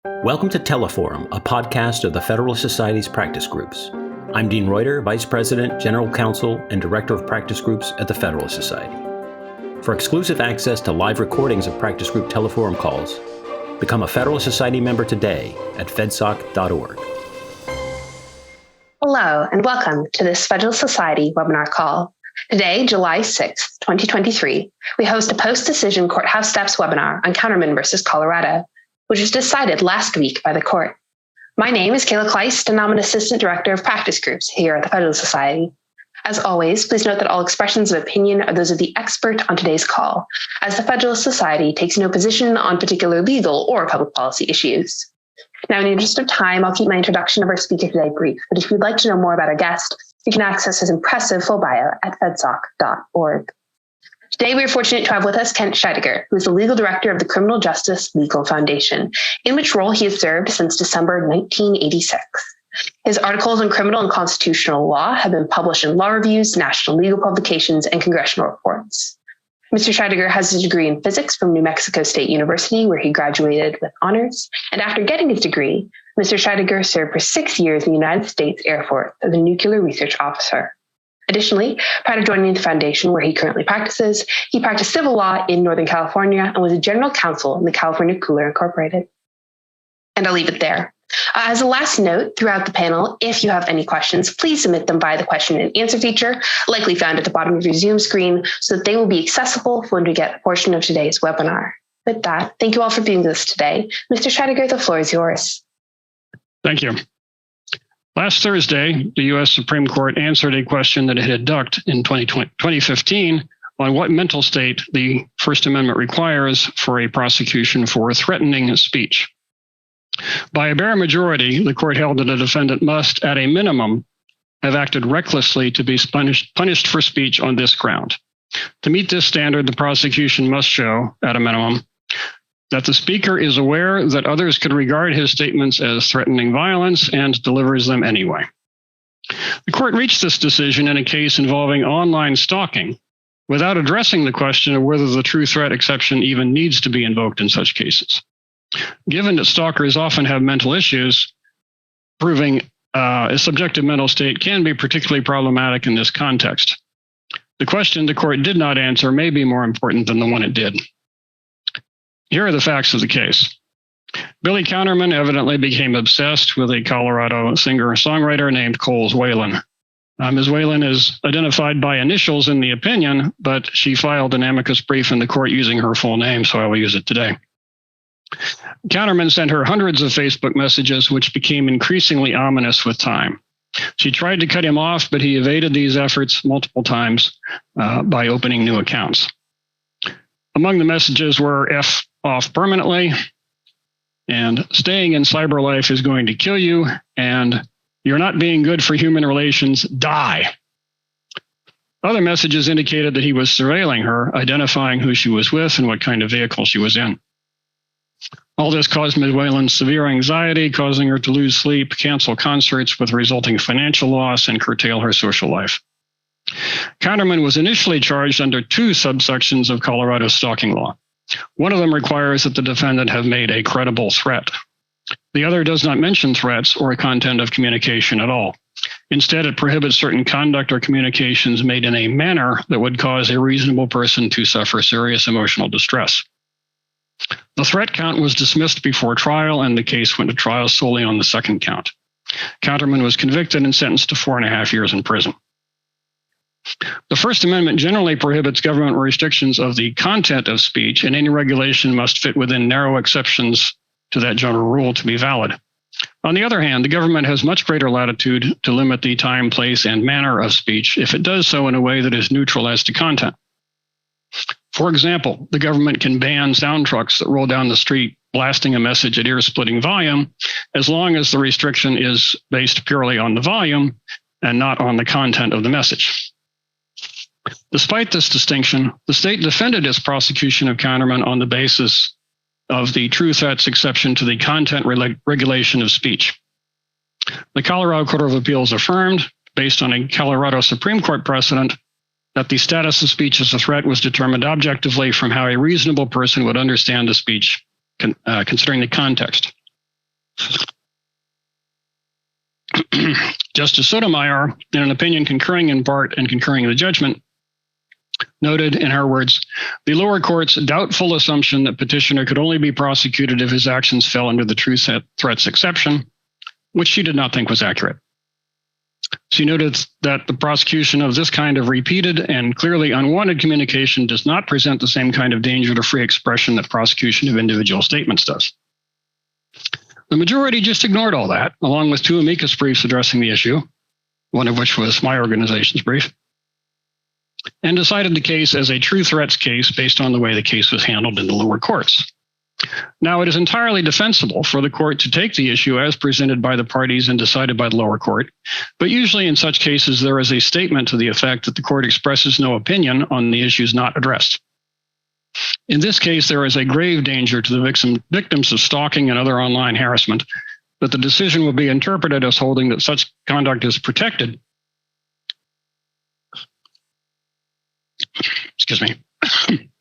Welcome to Teleforum, a podcast of the Federalist Society's practice groups. I'm Dean Reuter, Vice President, General Counsel, and Director of Practice Groups at the Federalist Society. For exclusive access to live recordings of practice group Teleforum calls, become a Federalist Society member today at fedsoc.org. Hello, and welcome to this Federalist Society webinar call. Today, July 6th, 2023, we host a Post-Decision Courthouse Steps webinar on Counterman versus Colorado, which was decided last week by the court. My name is Kayla Kleist, and I'm an Assistant Director of Practice Groups here at the Federalist Society. As always, please note that all expressions of opinion are those of the expert on today's call, as the Federalist Society takes no position on particular legal or public policy issues. Now, in the interest of time, I'll keep my introduction of our speaker today brief, but if you'd like to know more about our guest, you can access his impressive full bio at fedsoc.org. Today, we are fortunate to have with us Kent Scheidegger, who is the Legal Director of the Criminal Justice Legal Foundation, in which role he has served since December 1986. His articles on criminal and constitutional law have been published in law reviews, national legal publications, and congressional reports. Mr. Scheidegger has a degree in physics from New Mexico State University, where he graduated with honors, and after getting his degree, Mr. Scheidegger served for 6 years in the United States Air Force as a nuclear research officer. Additionally, prior to joining the foundation where he currently practices, he practiced civil law in Northern California and was a general counsel in the California Cooler Incorporated. And I'll leave it there. As a last note, throughout the panel, if you have any questions, please submit them via the question and answer feature, likely found at the bottom of your Zoom screen, so that they will be accessible when we get a portion of today's webinar. With that, thank you all for being with us today. Mr. Scheidegger, the floor is yours. Thank you. Last Thursday, the U.S. Supreme Court answered a question that it had ducked in 2015 on what mental state the First Amendment requires for a prosecution for threatening speech. By a bare majority, the court held that a defendant must, at a minimum, have acted recklessly to be punished for speech on this ground. To meet this standard, the prosecution must show, at a minimum, that the speaker is aware that others could regard his statements as threatening violence and delivers them anyway. The court reached this decision in a case involving online stalking without addressing the question of whether the true threat exception even needs to be invoked in such cases. Given that stalkers often have mental issues, proving a subjective mental state can be particularly problematic in this context. The question the court did not answer may be more important than the one it did. Here are the facts of the case. Billy Counterman evidently became obsessed with a Colorado singer-songwriter named Coles Whalen. Ms. Whalen is identified by initials in the opinion, but she filed an amicus brief in the court using her full name, so I will use it today. Counterman sent her hundreds of Facebook messages, which became increasingly ominous with time. She tried to cut him off, but he evaded these efforts multiple times by opening new accounts. Among the messages were F off permanently, and staying in cyber life is going to kill you, and you're not being good for human relations, die. Other messages indicated that he was surveilling her, identifying who she was with and what kind of vehicle she was in. All this caused Ms. Whalen severe anxiety, causing her to lose sleep, cancel concerts with resulting financial loss, and curtail her social life. Counterman was initially charged under 2 subsections of Colorado stalking law. One of them requires that the defendant have made a credible threat. The other does not mention threats or content of communication at all. Instead, it prohibits certain conduct or communications made in a manner that would cause a reasonable person to suffer serious emotional distress. The threat count was dismissed before trial, and the case went to trial solely on the second count. Counterman was convicted and sentenced to 4.5 years in prison. The First Amendment generally prohibits government restrictions of the content of speech, and any regulation must fit within narrow exceptions to that general rule to be valid. On the other hand, the government has much greater latitude to limit the time, place, and manner of speech if it does so in a way that is neutral as to content. For example, the government can ban sound trucks that roll down the street blasting a message at ear-splitting volume, as long as the restriction is based purely on the volume and not on the content of the message. Despite this distinction, the state defended its prosecution of Counterman on the basis of the true threats exception to the content regulation of speech. The Colorado Court of Appeals affirmed, based on a Colorado Supreme Court precedent, that the status of speech as a threat was determined objectively from how a reasonable person would understand the speech, considering the context. Justice Sotomayor, in an opinion concurring in part and concurring in the judgment, noted, in her words, the lower court's doubtful assumption that petitioner could only be prosecuted if his actions fell under the true threats exception, which she did not think was accurate. She noted that the prosecution of this kind of repeated and clearly unwanted communication does not present the same kind of danger to free expression that prosecution of individual statements does. The majority just ignored all that, along with two amicus briefs addressing the issue, one of which was my organization's brief, and decided the case as a true threats case based on the way the case was handled in the lower courts. Now, it is entirely defensible for the court to take the issue as presented by the parties and decided by the lower court, but usually in such cases there is a statement to the effect that the court expresses no opinion on the issues not addressed. In this case, there is a grave danger to the victims of stalking and other online harassment that the decision will be interpreted as holding that such conduct is protected. Excuse me.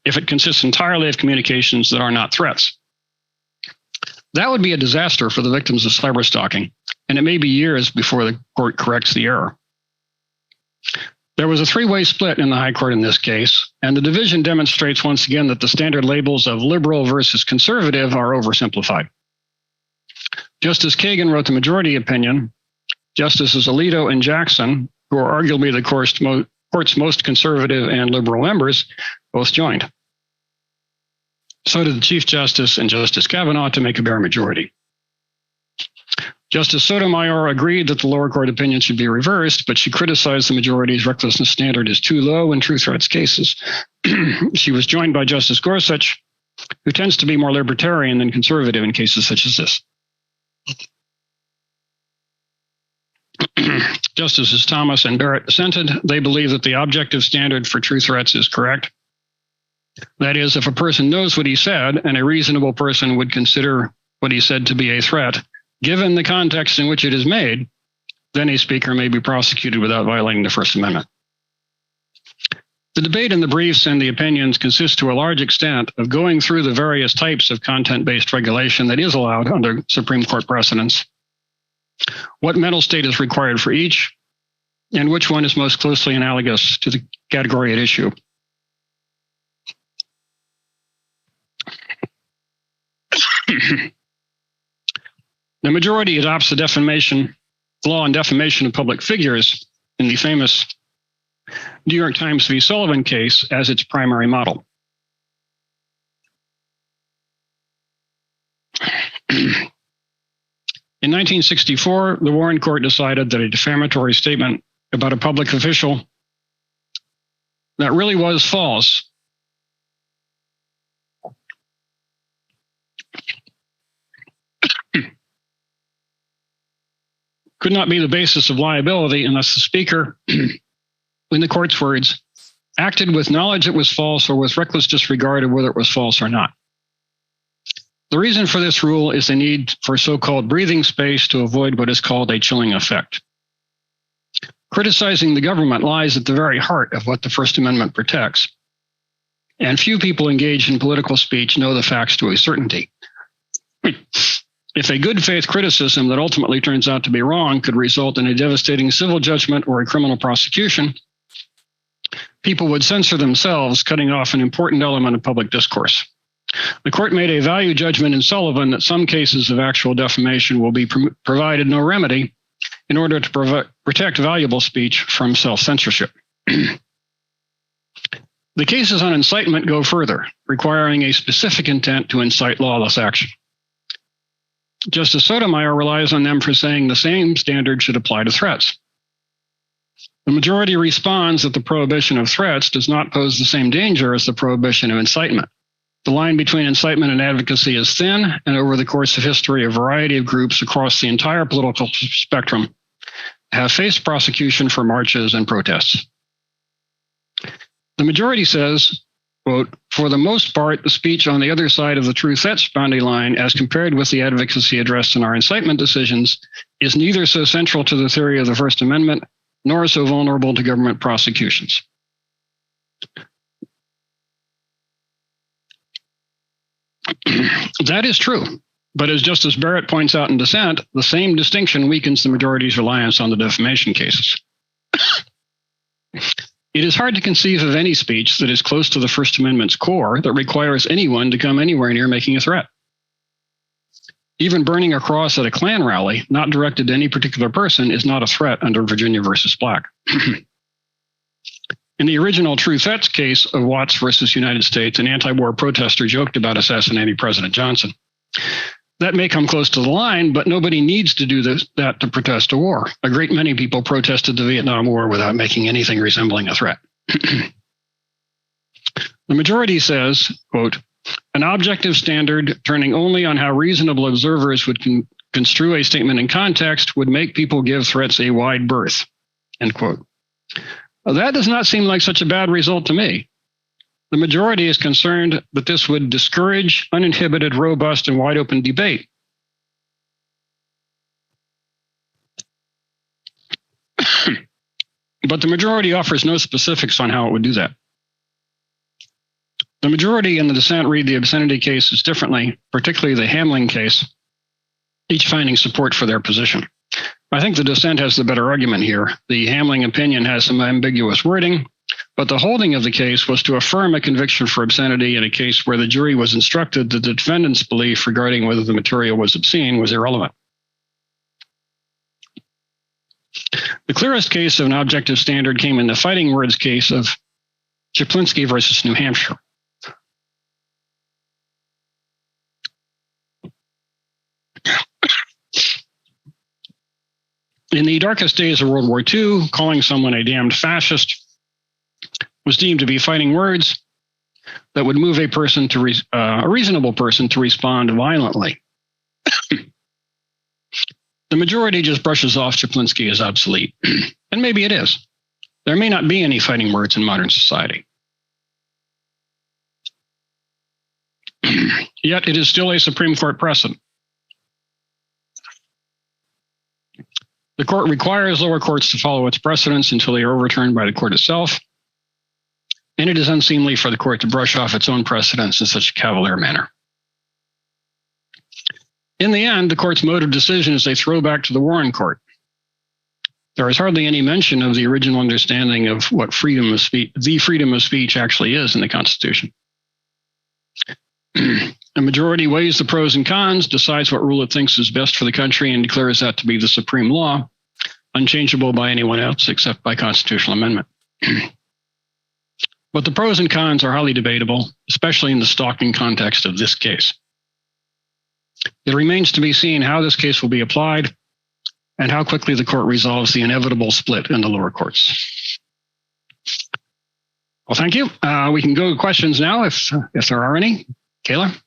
If it consists entirely of communications that are not threats. That would be a disaster for the victims of cyberstalking, and it may be years before the court corrects the error. There was a three-way split in the High Court in this case, and the division demonstrates once again that the standard labels of liberal versus conservative are oversimplified. Justice Kagan wrote the majority opinion. Justices Alito and Jackson, who are arguably the court's most conservative and liberal members, both joined. So did the Chief Justice and Justice Kavanaugh to make a bare majority. Justice Sotomayor agreed that the lower court opinion should be reversed, but she criticized the majority's recklessness standard as too low in true threats cases. She was joined by Justice Gorsuch, who tends to be more libertarian than conservative in cases such as this. Justices Thomas and Barrett dissented. They believe that the objective standard for true threats is correct. That is, if a person knows what he said and a reasonable person would consider what he said to be a threat, given the context in which it is made, then a speaker may be prosecuted without violating the First Amendment. The debate in the briefs and the opinions consists to a large extent of going through the various types of content-based regulation that is allowed under Supreme Court precedents, what mental state is required for each, and which one is most closely analogous to the category at issue. The majority adopts the law on defamation of public figures in the famous New York Times v. Sullivan case as its primary model. In 1964, the Warren Court decided that a defamatory statement about a public official that really was false could not be the basis of liability unless the speaker, in the court's words, acted with knowledge it was false or with reckless disregard of whether it was false or not. The reason for this rule is the need for so-called breathing space to avoid what is called a chilling effect. Criticizing the government lies at the very heart of what the First Amendment protects, and few people engaged in political speech know the facts to a certainty. If a good faith criticism that ultimately turns out to be wrong could result in a devastating civil judgment or a criminal prosecution, people would censor themselves, cutting off an important element of public discourse. The court made a value judgment in Sullivan that some cases of actual defamation will be provided no remedy in order to protect valuable speech from self-censorship. The cases on incitement go further, requiring a specific intent to incite lawless action. Justice Sotomayor relies on them for saying the same standard should apply to threats. The majority responds that the prohibition of threats does not pose the same danger as the prohibition of incitement. The line between incitement and advocacy is thin, and over the course of history, a variety of groups across the entire political spectrum have faced prosecution for marches and protests. The majority says, quote, for the most part, the speech on the other side of the true threats boundary line, as compared with the advocacy addressed in our incitement decisions, is neither so central to the theory of the First Amendment, nor so vulnerable to government prosecutions. That is true, But as Justice Barrett points out in dissent, the same distinction weakens the majority's reliance on the defamation cases. It is hard to conceive of any speech that is close to the First Amendment's core that requires anyone to come anywhere near making a threat. Even burning a cross at a Klan rally, not directed to any particular person, is not a threat under Virginia versus Black. In the original True Threats case of Watts versus United States, an anti-war protester joked about assassinating President Johnson. That may come close to the line, but nobody needs to do that to protest a war. A great many people protested the Vietnam War without making anything resembling a threat. The majority says, quote, an objective standard turning only on how reasonable observers would construe a statement in context would make people give threats a wide berth, end quote. Well, that does not seem like such a bad result to me. The majority is concerned that this would discourage uninhibited, robust, and wide open debate. But the majority offers no specifics on how it would do that. The majority and the dissent read the obscenity cases differently, particularly the Hamling case, each finding support for their position. I think the dissent has the better argument here. The Hamling opinion has some ambiguous wording, but the holding of the case was to affirm a conviction for obscenity in a case where the jury was instructed that the defendant's belief regarding whether the material was obscene was irrelevant. The clearest case of an objective standard came in the fighting words case of Czaplinski versus New Hampshire. In the darkest days of World War II, calling someone a damned fascist was deemed to be fighting words that would move a reasonable person to respond violently. The majority just brushes off Czaplinski as obsolete, and maybe it is. There may not be any fighting words in modern society. Yet it is still a Supreme Court precedent. The court requires lower courts to follow its precedents until they are overturned by the court itself, and it is unseemly for the court to brush off its own precedents in such a cavalier manner. In the end, the court's mode of decision is a throwback to the Warren Court. There is hardly any mention of the original understanding of what freedom of speech actually is in the Constitution. A majority weighs the pros and cons, decides what rule it thinks is best for the country, and declares that to be the supreme law, unchangeable by anyone else except by constitutional amendment. But the pros and cons are highly debatable, especially in the stalking context of this case. It remains to be seen how this case will be applied and how quickly the court resolves the inevitable split in the lower courts. Well, thank you. We can go to questions now if there are any. Kayla?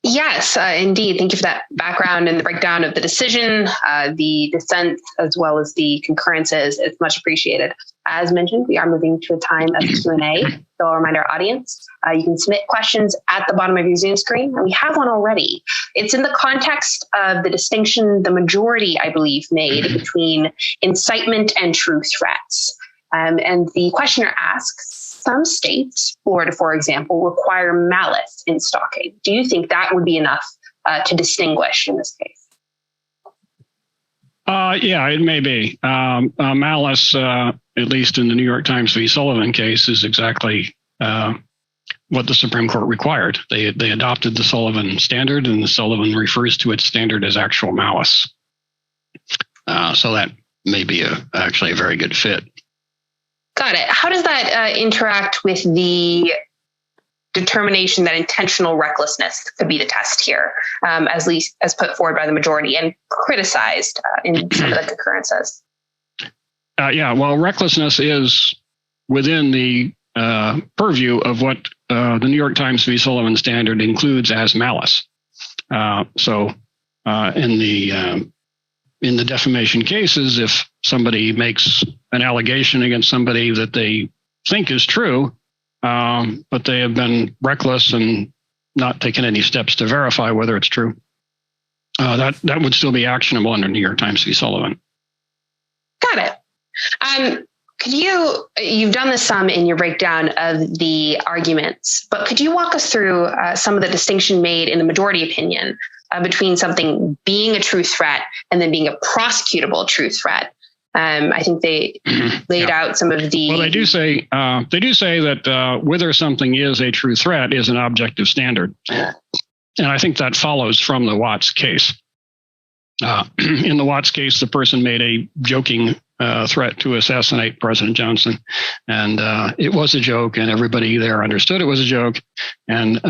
Yes, indeed. Thank you for that background and the breakdown of the decision, the dissent, as well as the concurrences. It's much appreciated. As mentioned, we are moving to a time of Q&A. So I'll remind our audience, you can submit questions at the bottom of your Zoom screen. And we have one already. It's in the context of the distinction the majority, I believe, made between incitement and true threats. And the questioner asks, some states, Florida, for example, require malice in stalking. Do you think that would be enough to distinguish in this case? Yeah, it may be. Malice, at least in the New York Times v. Sullivan case, is exactly what the Supreme Court required. They adopted the Sullivan standard, and the Sullivan refers to its standard as actual malice. So that may be actually a very good fit. Got it. How does that interact with the determination that intentional recklessness could be the test here, as put forward by the majority and criticized in some of the concurrences? Yeah, well, recklessness is within the purview of what the New York Times v. Sullivan standard includes as malice. So in the defamation cases, if somebody makes an allegation against somebody that they think is true, but they have been reckless and not taken any steps to verify whether it's true, that would still be actionable under New York Times v. Sullivan. Got it. You've done this some in your breakdown of the arguments, but could you walk us through some of the distinction made in the majority opinion between something being a true threat and then being a prosecutable true threat. I think they laid out some of the. Well, they do say that whether something is a true threat is an objective standard, and I think that follows from the Watts case. In the Watts case, the person made a joking threat to assassinate President Johnson, and it was a joke, and everybody there understood it was a joke, and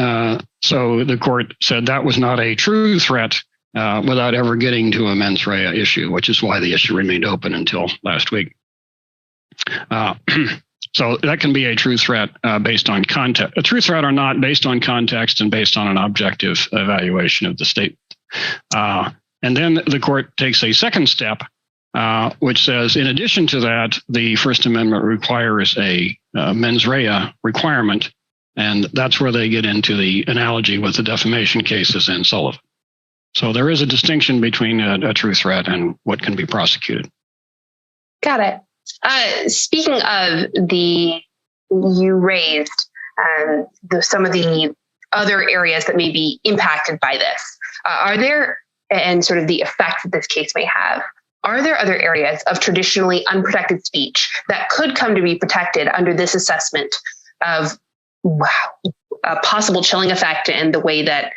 so the court said that was not a true threat. Without ever getting to a mens rea issue, which is why the issue remained open until last week. So that can be a true threat based on context, a true threat or not based on context and based on an objective evaluation of the statement. And then the court takes a second step, which says, in addition to that, the First Amendment requires a mens rea requirement. And that's where they get into the analogy with the defamation cases in Sullivan. So there is a distinction between a true threat and what can be prosecuted. Got it. Speaking of you raised some of the other areas that may be impacted by this. Are there, and sort of the effect that this case may have, are there other areas of traditionally unprotected speech that could come to be protected under this assessment of a possible chilling effect and the way that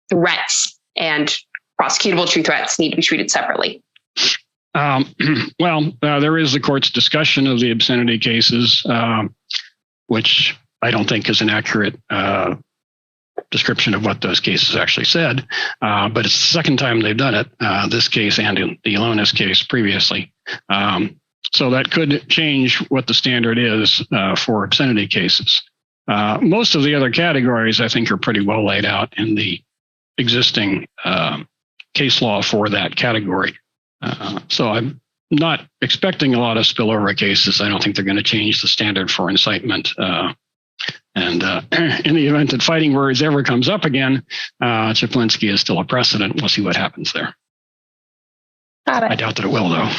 threats and prosecutable true threats need to be treated separately? There is the court's discussion of the obscenity cases, which I don't think is an accurate description of what those cases actually said. But it's the second time they've done it, this case and in the Alonis case previously. So that could change what the standard is for obscenity cases. Most of the other categories, I think, are pretty well laid out in the existing case law for that category. So I'm not expecting a lot of spillover cases. I don't think they're going to change the standard for incitement. And in the event that fighting words ever comes up again, Chaplinsky is still a precedent. We'll see what happens there. Got it. I doubt that it will, though.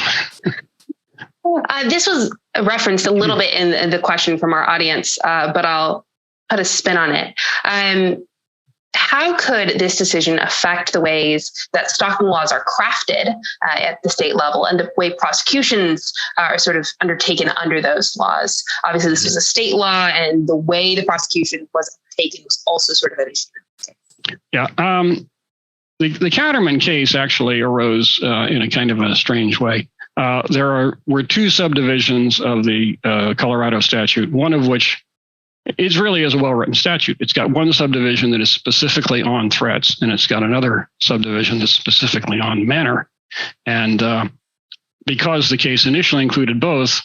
This was referenced a little bit in the question from our audience, but I'll put a spin on it. How could this decision affect the ways that stalking laws are crafted at the state level and the way prosecutions are sort of undertaken under those laws? Obviously, this was a state law, and the way the prosecution was taken was also sort of an issue. Yeah. The Counterman case actually arose in a kind of a strange way. There were two subdivisions of the Colorado statute, one of which it really is a well-written statute. It's got one subdivision that is specifically on threats, and it's got another subdivision that's specifically on manner. And because the case initially included both,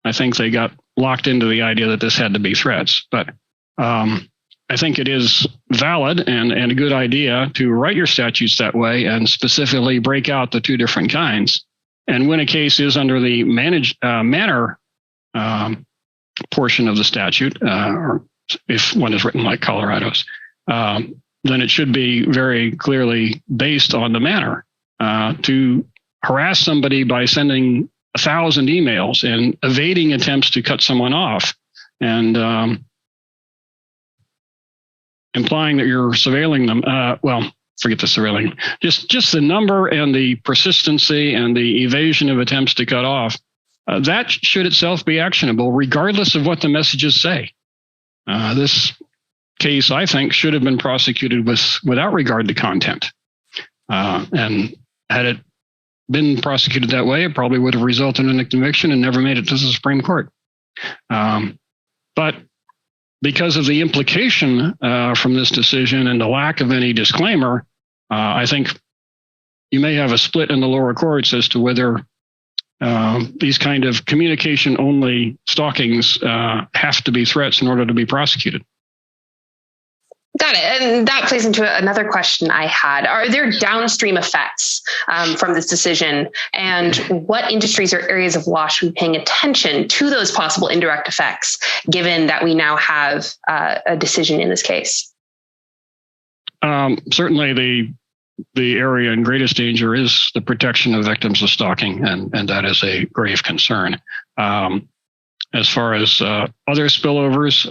I think they got locked into the idea that this had to be threats. But I think it is valid and a good idea to write your statutes that way and specifically break out the two different kinds. And when a case is under the manner portion of the statute, or if one is written like Colorado's, then it should be very clearly based on the manner. To harass somebody by sending 1,000 emails and evading attempts to cut someone off and implying that you're surveilling them, forget the surveilling, just the number and the persistency and the evasion of attempts to cut off, that should itself be actionable, regardless of what the messages say. This case, I think, should have been prosecuted without regard to content. And had it been prosecuted that way, it probably would have resulted in a conviction and never made it to the Supreme Court. But because of the implication from this decision and the lack of any disclaimer, I think you may have a split in the lower courts as to whether these kind of communication-only stalkings have to be threats in order to be prosecuted. Got it. And that plays into another question I had. Are there downstream effects from this decision? And what industries or areas of law should be paying attention to those possible indirect effects, given that we now have a decision in this case? Certainly the area in greatest danger is the protection of victims of stalking, and that is a grave concern. As far as other spillovers,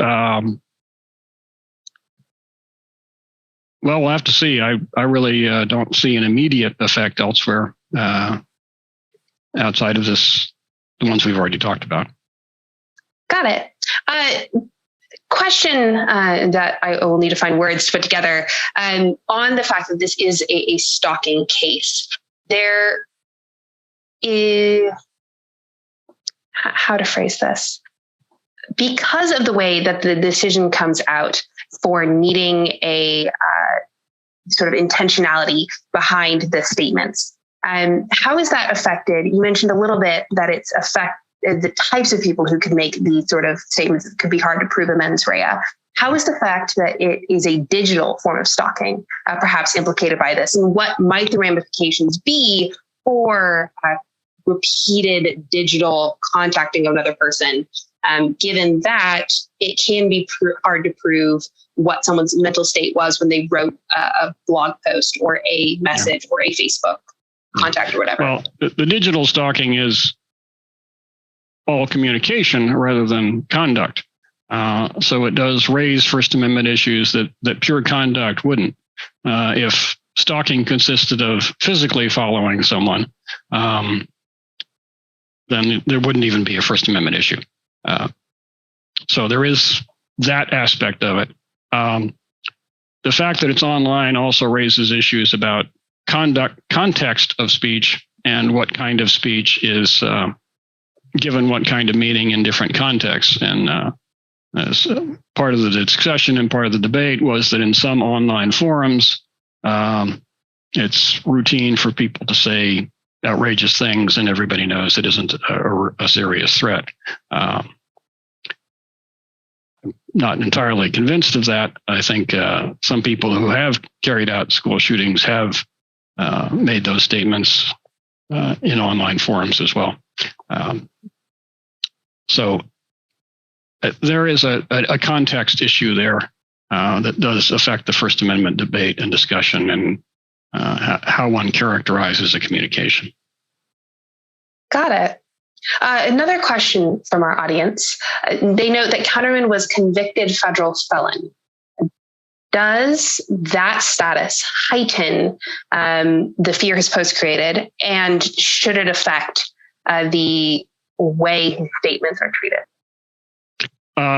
Well, we'll have to see. I really don't see an immediate effect elsewhere outside of the ones we've already talked about. Got it. Question that I will need to find words to put together on the fact that this is a stalking case. There is, how to phrase this? Because of the way that the decision comes out for needing a sort of intentionality behind the statements, how is that affected? You mentioned a little bit that it's the types of people who can make these sort of statements. It could be hard to prove a mens rea. How is the fact that it is a digital form of stalking perhaps implicated by this? And what might the ramifications be for repeated digital contacting of another person, given that it can be hard to prove what someone's mental state was when they wrote a blog post or a message or a Facebook contact or whatever? Well, the digital stalking is all communication rather than conduct. So it does raise First Amendment issues that pure conduct wouldn't. If stalking consisted of physically following someone, then there wouldn't even be a First Amendment issue. So there is that aspect of it. The fact that it's online also raises issues about context of speech and what kind of speech is given what kind of meaning in different contexts. And as part of the discussion and part of the debate was that in some online forums, it's routine for people to say outrageous things, and everybody knows it isn't a serious threat. I'm not entirely convinced of that. I think some people who have carried out school shootings have made those statements in online forums as well. So there is a context issue there that does affect the First Amendment debate and discussion and how one characterizes a communication. Got it. Another question from our audience. They note that Counterman was convicted federal felon. Does that status heighten the fear his post created, and should it affect the way his statements are treated?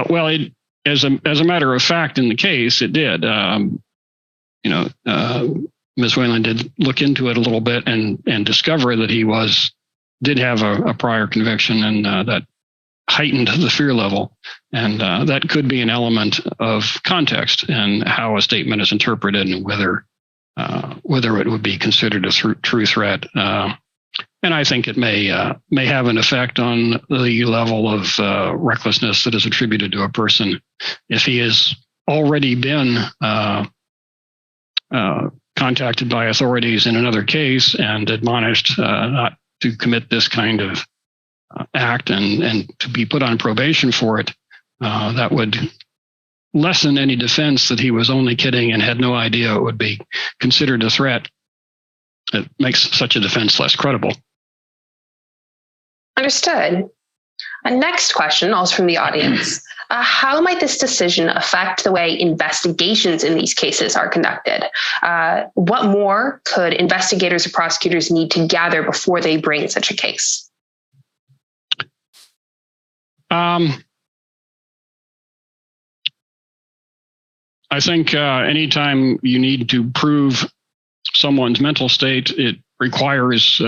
Well, as a matter of fact, in the case, it did. Ms. Whalen did look into it a little bit and discover that he did have a prior conviction, and that heightened the fear level. And that could be an element of context and how a statement is interpreted and whether it would be considered a true threat. And I think it may have an effect on the level of recklessness that is attributed to a person if he has already been contacted by authorities in another case and admonished not to commit this kind of act and to be put on probation for it. That would lessen any defense that he was only kidding and had no idea it would be considered a threat. It makes such a defense less credible. Understood. Next question, also from the audience. How might this decision affect the way investigations in these cases are conducted? What more could investigators or prosecutors need to gather before they bring such a case? I think anytime you need to prove someone's mental state, it requires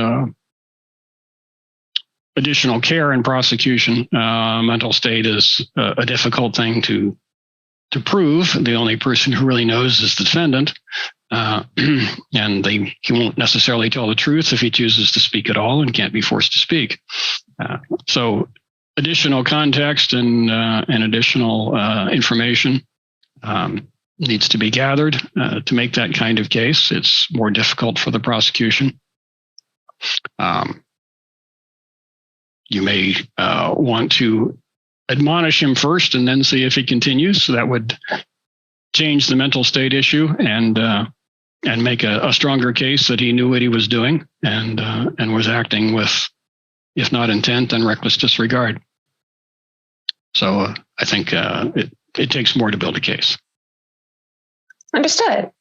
additional care in prosecution. Mental state is a difficult thing to prove. The only person who really knows is the defendant, and he won't necessarily tell the truth if he chooses to speak at all and can't be forced to speak. So additional context and additional information needs to be gathered to make that kind of case. It's more difficult for the prosecution. You may want to admonish him first and then see if he continues. So that would change the mental state issue and make a stronger case that he knew what he was doing and was acting with, if not intent, then reckless disregard. So I think it takes more to build a case. Understood.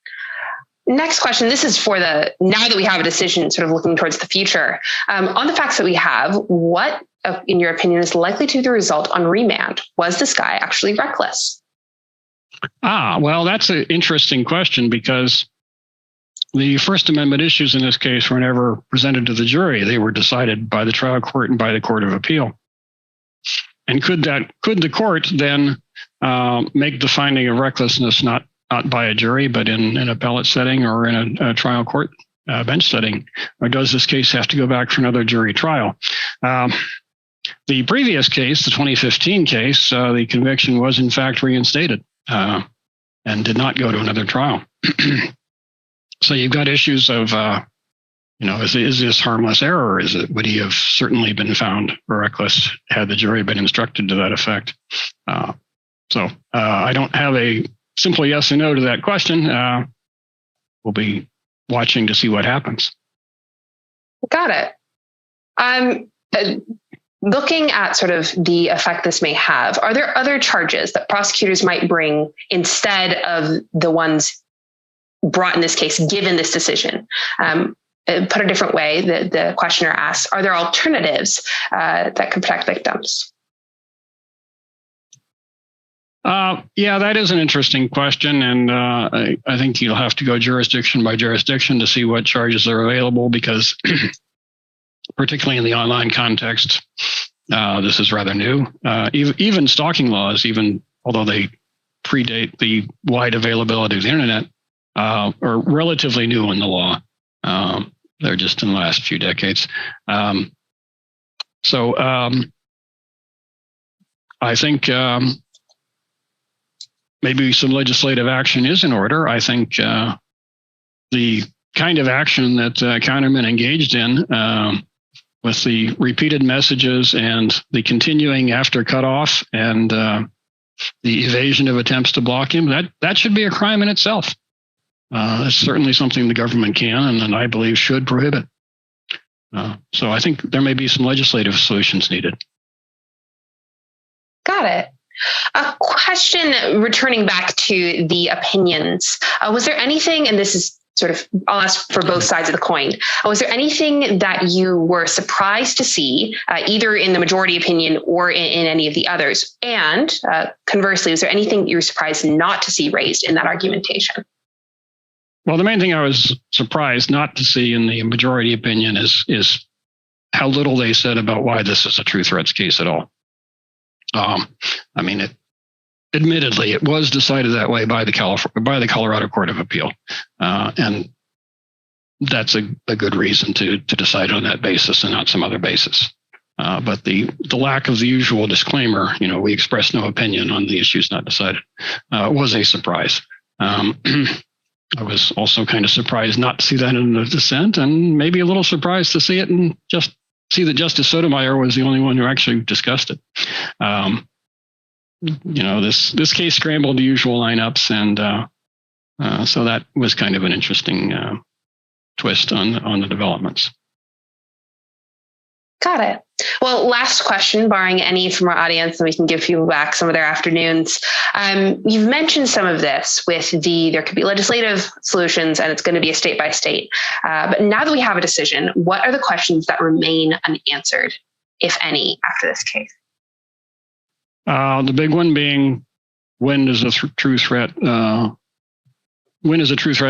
Next question. This is for now that we have a decision, sort of looking towards the future. On the facts that we have, what, in your opinion, is likely to be the result on remand? Was this guy actually reckless? Well, that's an interesting question, because the First Amendment issues in this case were never presented to the jury. They were decided by the trial court and by the Court of Appeal. And could the court then make the finding of recklessness not by a jury, but in an appellate setting or in a trial court bench setting? Or does this case have to go back for another jury trial? The previous case, the 2015 case, the conviction was in fact reinstated and did not go to another trial. So you've got issues of, is this harmless error? Would he have certainly been found reckless had the jury been instructed to that effect? So I don't have a simple yes or no to that question. We'll be watching to see what happens. Got it. Looking at sort of the effect this may have, are there other charges that prosecutors might bring instead of the ones brought in this case, given this decision? Put a different way, the questioner asks, are there alternatives that can protect victims? Yeah, that is an interesting question. And I think you'll have to go jurisdiction by jurisdiction to see what charges are available, because particularly in the online context, this is rather new. Even stalking laws, even although they predate the wide availability of the internet, are relatively new in the law. They're just in the last few decades. So I think maybe some legislative action is in order. I think the kind of action that Counterman engaged in with the repeated messages and the continuing after cutoff and the evasion of attempts to block him, that should be a crime in itself. It's certainly something the government can and I believe should prohibit. So I think there may be some legislative solutions needed. Got it. A question returning back to the opinions. Was there anything, and this is sort of, I'll ask for both sides of the coin. Was there anything that you were surprised to see, either in the majority opinion or in any of the others? And conversely, was there anything you were surprised not to see raised in that argumentation? Well, the main thing I was surprised not to see in the majority opinion is how little they said about why this is a true threats case at all. Admittedly, it was decided that way by the Colorado Court of Appeal, and that's a good reason to decide on that basis and not some other basis. But the lack of the usual disclaimer, we express no opinion on the issues not decided, was a surprise. I was also kind of surprised not to see that in the dissent, and maybe a little surprised to see it and just see that Justice Sotomayor was the only one who actually discussed it. This case scrambled the usual lineups, and so that was kind of an interesting twist on the developments. Got it. Well, last question, barring any from our audience, and we can give people back some of their afternoons. You've mentioned some of this with there could be legislative solutions and it's going to be a state by state. But now that we have a decision, what are the questions that remain unanswered, if any, after this case? The big one being, when is a true threat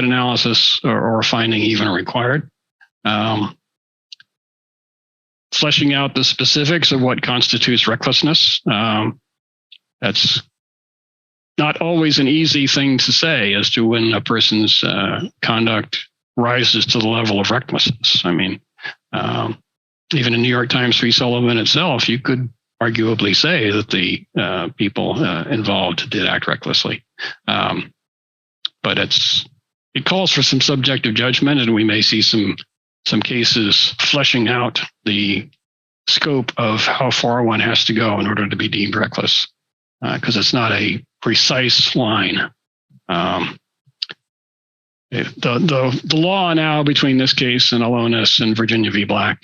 analysis or finding even required? Fleshing out the specifics of what constitutes recklessness. That's not always an easy thing to say as to when a person's conduct rises to the level of recklessness. Even in New York Times v. Sullivan itself, you could arguably say that the people involved did act recklessly. But it calls for some subjective judgment, and we may see some cases fleshing out the scope of how far one has to go in order to be deemed reckless, because it's not a precise line. The law now between this case and Alonis and Virginia v. Black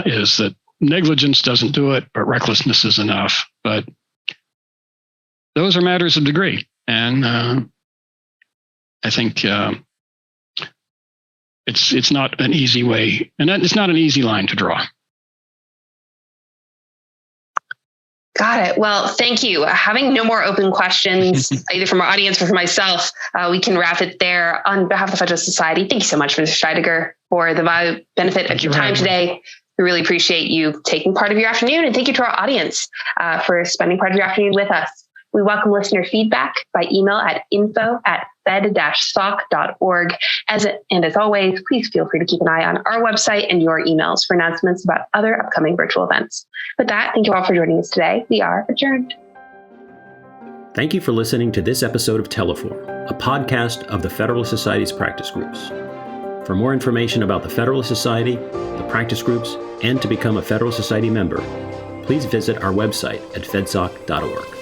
is that negligence doesn't do it, but recklessness is enough. But those are matters of degree. And I think it's not an easy way, and it's not an easy line to draw. Got it. Well, thank you. Having no more open questions, either from our audience or from myself, we can wrap it there. On behalf of the Federalist Society, thank you so much, Mr. Scheidegger, for the benefit of your time today. We really appreciate you taking part of your afternoon, and thank you to our audience for spending part of your afternoon with us. We welcome listener feedback by email at info@fed-soc.org. As always, please feel free to keep an eye on our website and your emails for announcements about other upcoming virtual events. With that, thank you all for joining us today. We are adjourned. Thank you for listening to this episode of Teleform, a podcast of the Federalist Society's practice groups. For more information about the Federalist Society, the practice groups, and to become a Federalist Society member, please visit our website at fedsoc.org.